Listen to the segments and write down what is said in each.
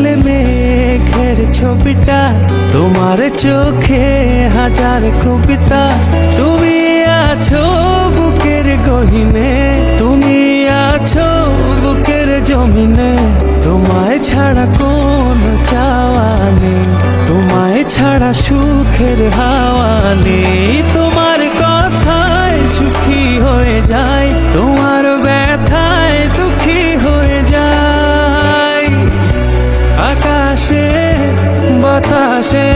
চুলে মেঘের ছবিটা, তোমার চোখে হাজার কবিতা। তুমি আছো বুকের গহিনে, তুমি আছো বুকের জমিনে। তোমায় ছাড়া কোন চাওয়া নেই, তোমায় ছাড়া সুখের হাওয়া নেই। তোমার কথায় সুখী হয়ে যায়, তোমার ব্যথায় দুঃখী হয়ে যায়। আকাশে বাতাসে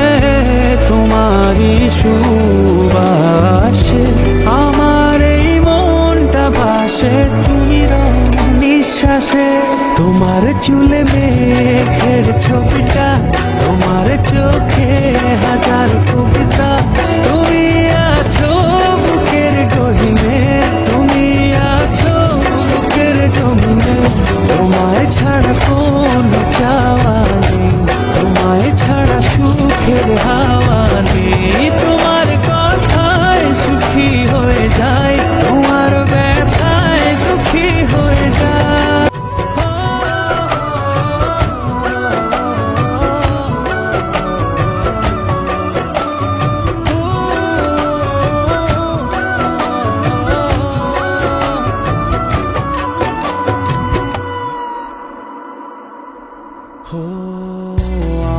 তোমারই সুবাসে আমার এই মনটা ভাসে, তুমি রও নিঃশ্বাসে। তোমার চুলে মেঘের ছবিটা, তোমার চোখে হাজার কবিতা। তুমি আছো বুকের গহিনে, তুমি আছো বুকের জমিনে। তোমায় ছাড়া কোন চাওয়া নেই, তোমায় ছাড়া সুখের হাওয়া নেই। তোমার কথায় সুখী হয়ে যায়, তোমার ব্যথায় দুঃখী হয়ে যায়।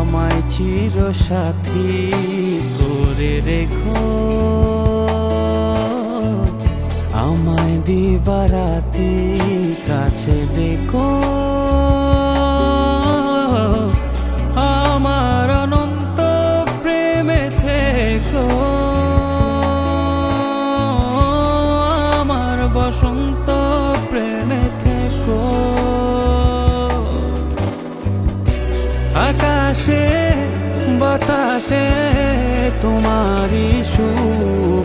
আমায় চির সাথী করে রেখো, আমায় দিবারাতি কাছে ডেকো। আমার অনন্ত প্রেমে থেকো, আমার বসন্ত প্রেমে থেকো। আকাশে বাতাসে তোমারই সুর